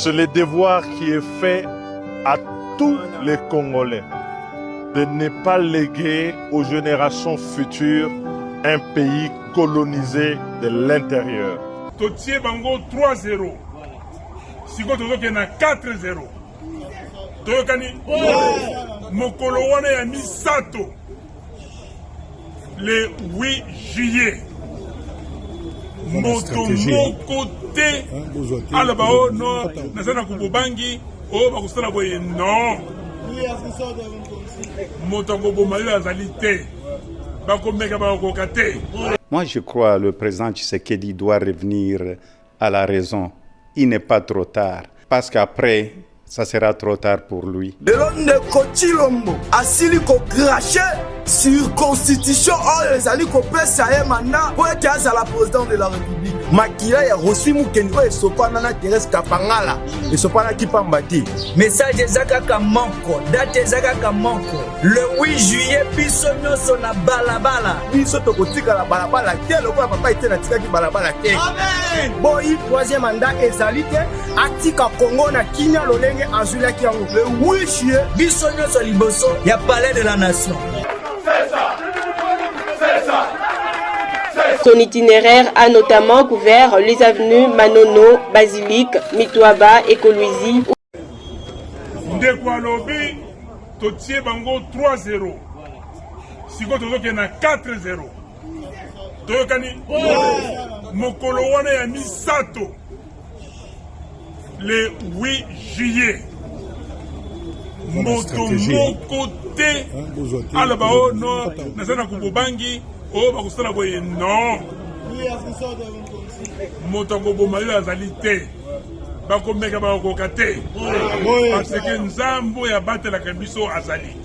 C'est le devoir qui est fait à tous les Congolais de ne pas léguer aux générations futures un pays colonisé de l'intérieur. Totie bango 3-0. Siko tozoke na 4-0. Toyokani mokolo wana ya misato le 8 juillet. Moto moko te alaba o no nazana kubobangi o bakusala boye non. Moto ngoboma yo azali te. Bakomeka bakoka te. Moi, je crois que le président Tshisekedi doit revenir à la raison. Il n'est pas trop tard, parce qu'après, ça sera trop tard pour lui. De l'homme Kochilombo, asili ko craché sur constitution, les alliés ko pesa mandat pour être à la présidence de la République. Makila ya reçu Mukendo et Sopana na Thérèse Kapangala et Sopana Kipambati. Message ezaka manko, date ezaka manko. Le 8 juillet biso nyoso na balabala. Biso tokotika la balabala te le quoi papa était na tika ki balabala te. Amen. Bon, il troisième mandat ezalité atika Congo na Kinya lolenge azula ki yango. Le 8 juillet biso nyoso liboso ya palais de la nation. Son itinéraire a notamment couvert les avenues Manono, Basilique, Mitouaba et Kolwezi. Ndekwa lobi totie bango 3-0. Siko tozoke na 4-0. Toyokani mokolo wana ya misato le 8 juillet. Moto moko te alaba o no nazana kubobangi o bakusala boye non. Moto ngoboma yo azali te. Bakomeka bakoka te. Parce que nzambo ya batelaka biso azali.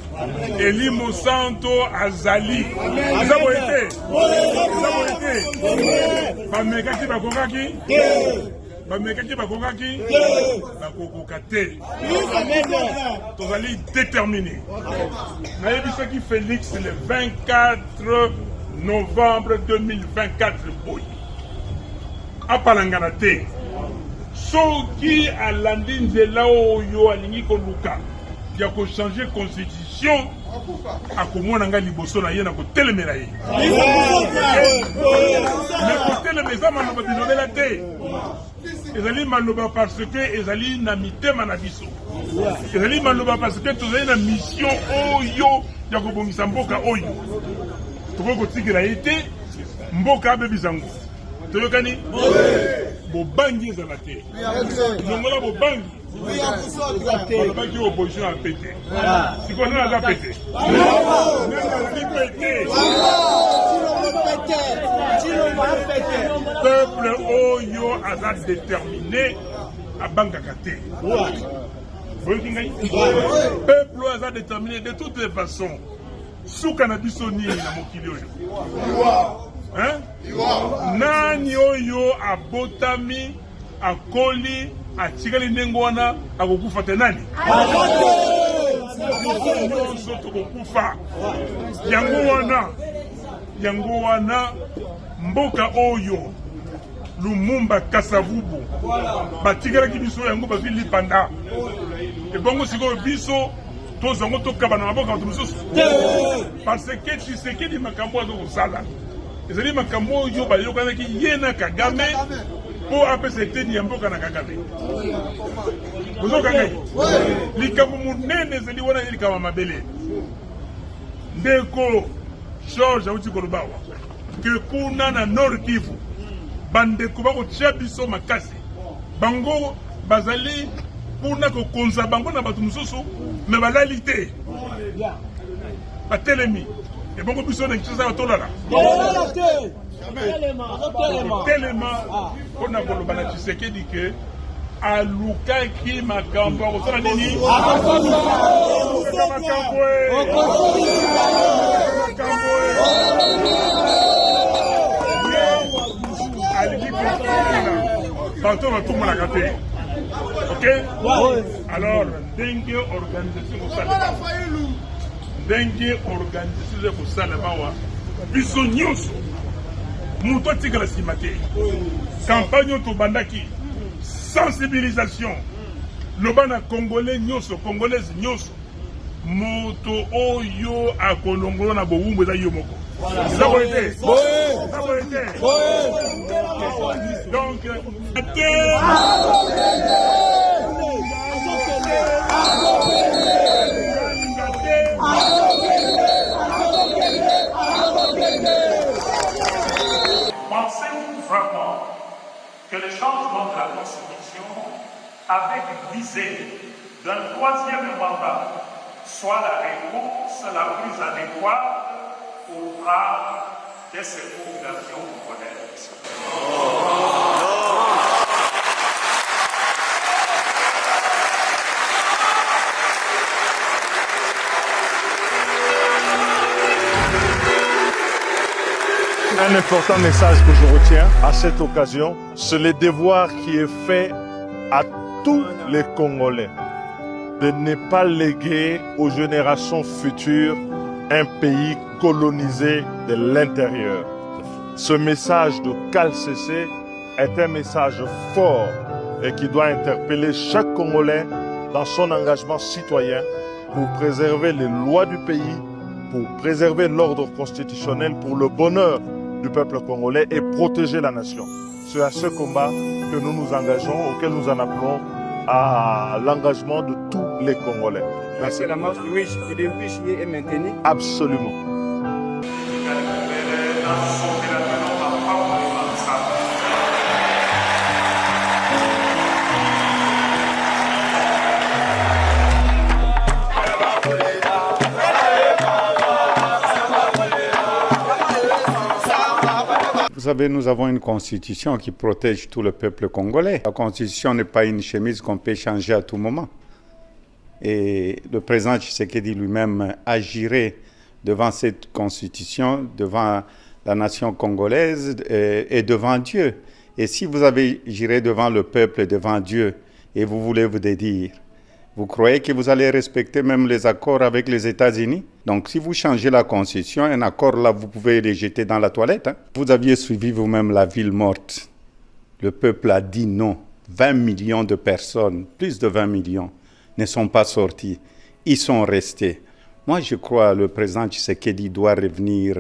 Elimo santo azali. Nzambo ete. Nzambo ete. Bamekaki bakokaki. Bamekaki bakokaki. Bakokoka te. Tozali déterminé. Nayebisaki Félix le 24 novembre 2024 boy. Apalangana te. Soki alandi nzela oyo alingi koluka ya ko changer constitution akomona nga liboso na ye na ko telemela ye. Mais ko telemeza maloba binobela te. Ezali maloba parce que ezali na mitema na biso. Ezali maloba parce que tozali na mission oyo ya kobongisa mboka oyo. Toko tikela ye te mboka abebizango. Toyokani? Bobangi ezala te. Zongola bobangi. Balobaki opposition a pété. Siko nana aza pété. Peuple oyo aza déterminé à bangaka te. Peuple aza déterminé de toutes les façons. Suka na biso nini na mokili oyo. Nani oyo abotami akoli atikali ndenge wana akokufa te nani? Nyonso tokokufa. Yango wana mboka oyo Lumumba Kasavubu batikalaki biso yango bazwi lipanda. Ebongo sikoyo biso tozango tokabana na mboka bato mosusu parce que Tshisekedi makambo azokosala ezali makambo oyo bayokanaki ye na Kagame po apesa eteni ya mboka na Kagame. Ozokangai likambo munene ezali wana likambo mabele. Ndeko George auti kolobawa ke kuna na Nord Kivu bandeko bakotia biso makasi bango bazali kuna kokonza bango na bato mosusu me balali te batelemi ebongo biso na Kinshasa batolala telema mpona koloba na Tshisekedi ke alukaki makambo akosala nini alingi kokona bato batumonaka te. Ok? Alors, ndenge organisation kosalema ndenge organisation kosalema wa biso nyonso moto atikala nsima te. Campagne tobandaki sensibilisation loba na congolais nyonso congolaise nyonso moto oyo akolongola na bowumbu eza yo moko. Eza boye te. Eza boye te. Donc pensez-vous vraiment que le changement de la Constitution avec visée d'un troisième mandat soit la réponse la plus adéquate au drame de ces populations congolaises? Un important message que je retiens à cette occasion, c'est le devoir qui est fait à tous les Congolais de ne pas léguer aux générations futures un pays colonisé de l'intérieur. Ce message de CALCC est un message fort et qui doit interpeller chaque Congolais dans son engagement citoyen pour préserver les lois du pays, pour préserver l'ordre constitutionnel, pour le bonheur du peuple congolais et protéger la nation. C'est à ce combat que nous nous engageons, auquel nous en appelons à l'engagement de tous les Congolais. Merci. La marche du 8 juillet est maintenue. Absolument. Vous savez, nous avons une constitution qui protège tout le peuple congolais. La constitution n'est pas une chemise qu'on peut changer à tout moment. Et le président Tshisekedi lui-même agirait devant cette constitution, devant la nation congolaise et devant Dieu. Et si vous avez giré devant le peuple, devant Dieu, et vous voulez vous dédire, vous croyez que vous allez respecter même les accords avec les États-Unis? Donc si vous changez la constitution, un accord là, vous pouvez les jeter dans la toilette. Vous aviez suivi vous-même la ville morte. Le peuple a dit non. 20 millions de personnes, plus de 20 millions, ne sont pas sortis. Ils sont restés. Moi, je crois que le président Tshisekedi doit revenir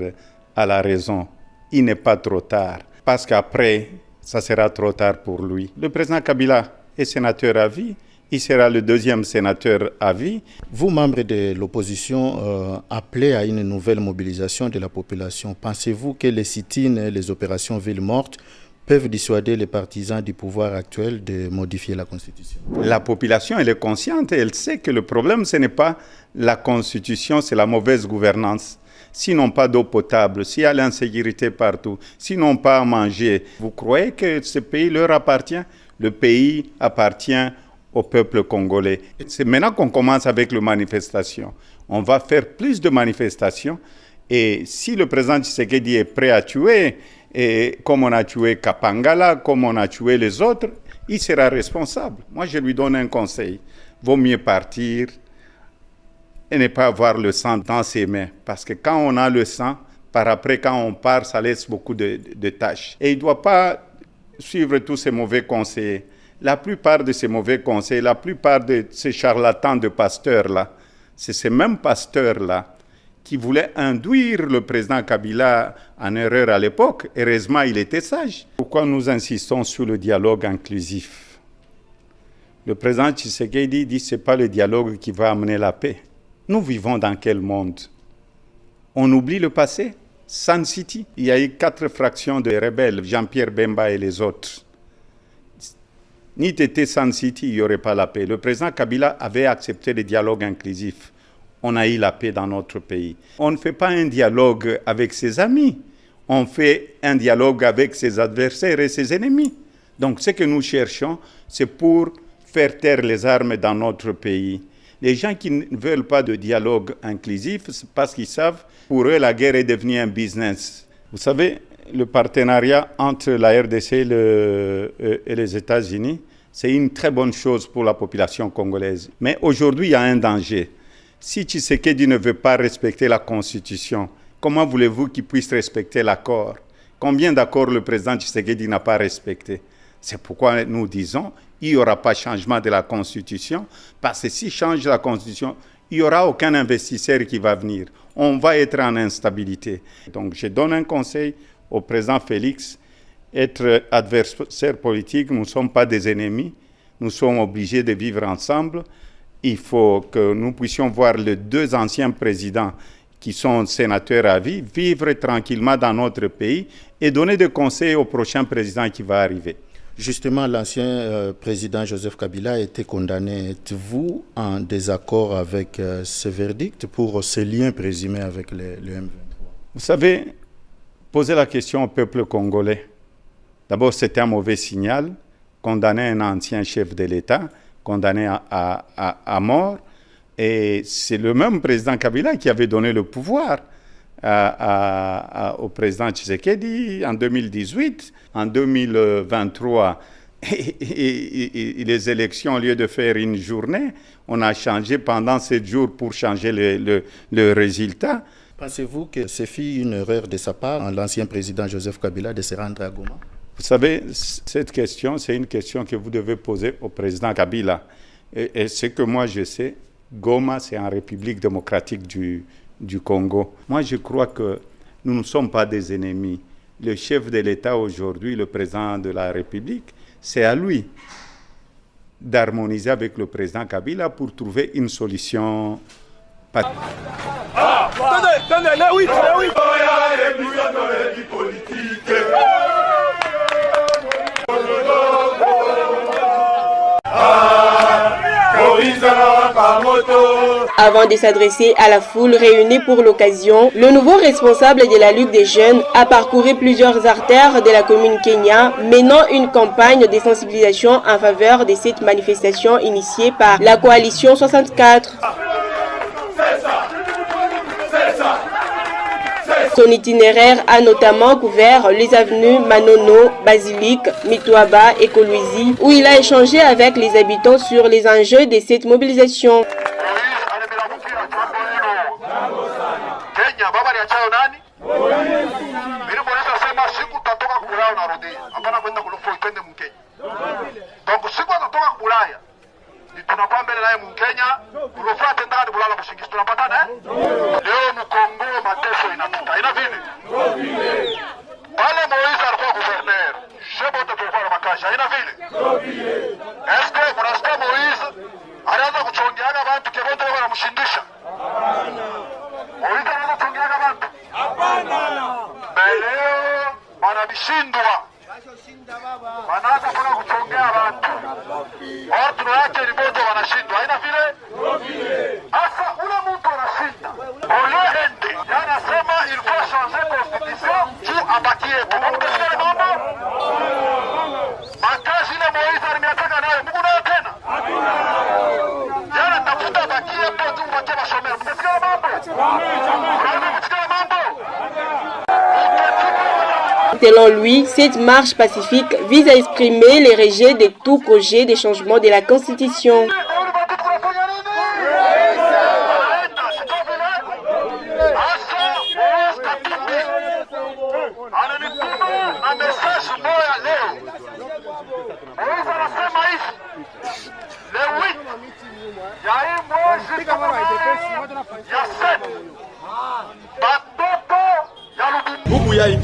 à la raison. Il n'est pas trop tard. Parce qu'après, ça sera trop tard pour lui. Le président Kabila est sénateur à vie. Il sera le deuxième sénateur à vie. Vous, membres de l'opposition, appelez à une nouvelle mobilisation de la population. Pensez-vous que les sit-ins et les opérations ville morte peuvent dissuader les partisans du pouvoir actuel de modifier la Constitution? La population, elle est consciente et elle sait que le problème, ce n'est pas la Constitution, c'est la mauvaise gouvernance. S'ils n'ont pas d'eau potable, s'il y a l'insécurité partout, s'ils n'ont pas à manger, vous croyez que ce pays leur appartient? Le pays appartient au peuple congolais. C'est maintenant qu'on commence avec les manifestations. On va faire plus de manifestations et si le président Tshisekedi est prêt à tuer, et comme on a tué Kapangala, comme on a tué les autres, il sera responsable. Moi, je lui donne un conseil. Vaut mieux partir et ne pas avoir le sang dans ses mains. Parce que quand on a le sang, par après, quand on part, ça laisse beaucoup de tâches. Et il ne doit pas suivre tous ces mauvais conseils. La plupart de ces mauvais conseils, la plupart de ces charlatans de pasteurs-là, c'est ces mêmes pasteurs-là qui voulaient induire le président Kabila en erreur à l'époque. Heureusement, il était sage. Pourquoi nous insistons sur le dialogue inclusif? Le président Tshisekedi dit que ce n'est pas le dialogue qui va amener la paix. Nous vivons dans quel monde? On oublie le passé? Sun City, il y a eu 4 fractions de rebelles, Jean-Pierre Bemba et les autres. Ni t'étais Sun City, il n'y aurait pas la paix. Le président Kabila avait accepté le dialogue inclusif. On a eu la paix dans notre pays. On ne fait pas un dialogue avec ses amis. On fait un dialogue avec ses adversaires et ses ennemis. Donc ce que nous cherchons, c'est pour faire taire les armes dans notre pays. Les gens qui ne veulent pas de dialogue inclusif, c'est parce qu'ils savent, pour eux, la guerre est devenue un business. Vous savez, le partenariat entre la RDC et les États-Unis, c'est une très bonne chose pour la population congolaise. Mais aujourd'hui, il y a un danger. Si Tshisekedi ne veut pas respecter la Constitution, comment voulez-vous qu'il puisse respecter l'accord? Combien d'accords le président Tshisekedi n'a pas respecté? C'est pourquoi nous disons il n'y aura pas changement de la Constitution, parce que si change la Constitution, il n'y aura aucun investisseur qui va venir. On va être en instabilité. Donc je donne un conseil au président Félix, être adversaire politique, nous ne sommes pas des ennemis, nous sommes obligés de vivre ensemble. Il faut que nous puissions voir les deux anciens présidents qui sont sénateurs à vie, vivre tranquillement dans notre pays et donner des conseils au prochain président qui va arriver. Justement, l'ancien président Joseph Kabila a été condamné. Êtes-vous en désaccord avec ce verdict pour ce lien présumé avec le M23? Vous savez, poser la question au peuple congolais. D'abord, c'était un mauvais signal. Condamner un ancien chef de l'État, condamné à mort. Et c'est le même président Kabila qui avait donné le pouvoir au président Tshisekedi en 2018. En 2023, les élections, au lieu de faire une journée, on a changé pendant 7 jours pour changer le résultat. Pensez-vous que ce fut une erreur de sa part, l'ancien président Joseph Kabila, de se rendre à Goma? Vous savez, cette question, c'est une question que vous devez poser au président Kabila. Et ce que moi je sais, Goma, c'est en République démocratique du Congo. Moi, je crois que nous ne sommes pas des ennemis. Le chef de l'État aujourd'hui, le président de la République, c'est à lui d'harmoniser avec le président Kabila pour trouver une solution. Avant de s'adresser à la foule réunie pour l'occasion, le nouveau responsable de la Ligue des jeunes a parcouru plusieurs artères de la commune Kenya, menant une campagne de sensibilisation en faveur de cette manifestation initiée par la coalition 64. Son itinéraire a notamment couvert les avenues Manono, Basilique, Mitouaba et Kolwezi, où il a échangé avec les habitants sur les enjeux de cette mobilisation. tunapambele naye Mkenya ulofuata ndani bulala kushingisi tunapatana leo Mkongo mateso inapita ina vile pale Moise alikuwa gouverneur shebo tulikuwa makasha ina vile est-ce que unasikia Moise alianza kuchongeaga watu kebote wao wanamshindisha Moise anaanza kuchongeaga watu hapana leo wanabishindwa wanaanza kuna kuchongea watu watu wake ni moja wanashindwa haina vile hasa ule mtu anashinda ole ende yanasema il faut changer constitution tu abakie tunamkesha mambo makazi ile Moise alimetaka nayo Mungu nayo tena yana tafuta abakie hapo tu wache wasomea mkesikia mambo mkesikia mambo. Selon lui, cette marche pacifique vise à exprimer les rejets de tout projet de changement de la Constitution.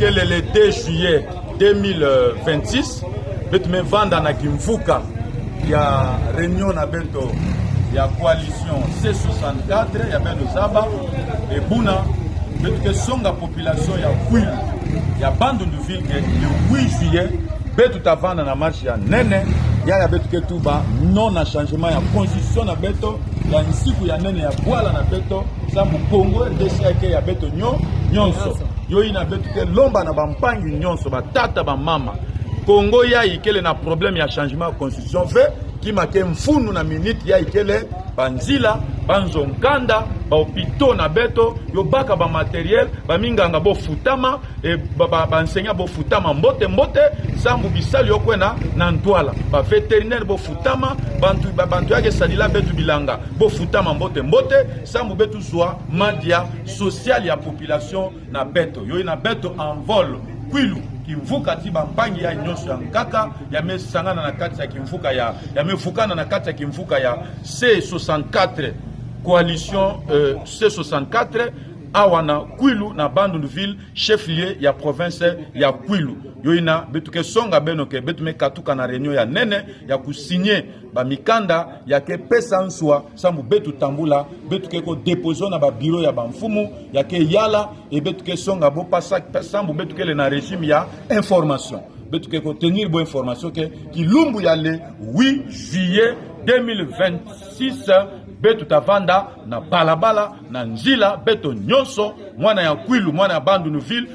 Le 2 juillet 2026 betume vanda na Kimvuka ya réunion na beto ya coalition C64 ya beno Zaba et Buna betuke songa population ya Kwilu ya Bandundu-Ville le 8 juillet betu tavanda na marche ya nene ya betuke tuba non na changement ya constitution na beto ya nsiku ya nene ya bwala na beto sambu Congo RDC ya beto nyonso yo ina betuke lomba na bampangi nyonso batata bamama Congo ya ikele na problème ya changement de constitution ve ki make mfunu na minute ya ikele banzila banzonkanda baopito na beto yo baka ba matériel baminganga bo futama e bansenya bo futama mbote sambu bisali yo kwena na ntwala ba vétérinaire bo futama bantu yake salila betu bilanga bo futama mbote sambu betu zwa madia social ya population na beto yo ina beto en vol Kwilu kimvuka ti bampangi ya nyonso ya nkaka ya mesangana na kati ya kimvuka ya mefukana na kati ya kimvuka ya C64 coalition C64 awana Kwilu na Bandundu-Ville chef-lieu ya province ya Kwilu yoina betuke songa benoke betume katuka na réunion ya nene ya kusigner ba mikanda ya ke pesa nswa sambu betu tambula betuke ko déposer na ba bureau ya bamfumu ya ke yala et betuke songa bo pasa sambu betuke le na régime ya information betuke ko tenir bo information ke ki lumbu ya le 8 juillet 2026 betu tavanda na balabala na njila beto nyonso mwana ya Kwilu mwana ya Bandundu-Ville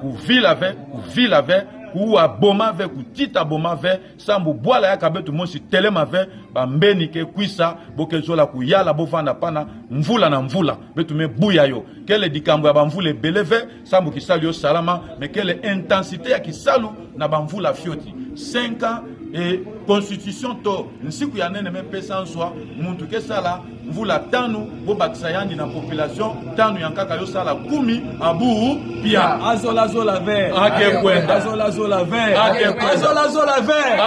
ku ville ave ku aboma ve ku tita boma ve sambu bwala ya kabetu mosi telema ve bambeni ke kwisa bokezola ku yala bovanda pana mvula na mvula betu me buya yo kele dikambo ya bamvula beleve sambu kisali yo salama me kele intensité ya kisalu na bamvula fioti 5 ans et constitution to nsiku ya nene me pesa nswa muntu ke sala mvula tanu bo bakisa yandi na population tanu yankaka yo sala 10 abu pia azola ver ake kwenda azola ver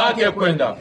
ake kwenda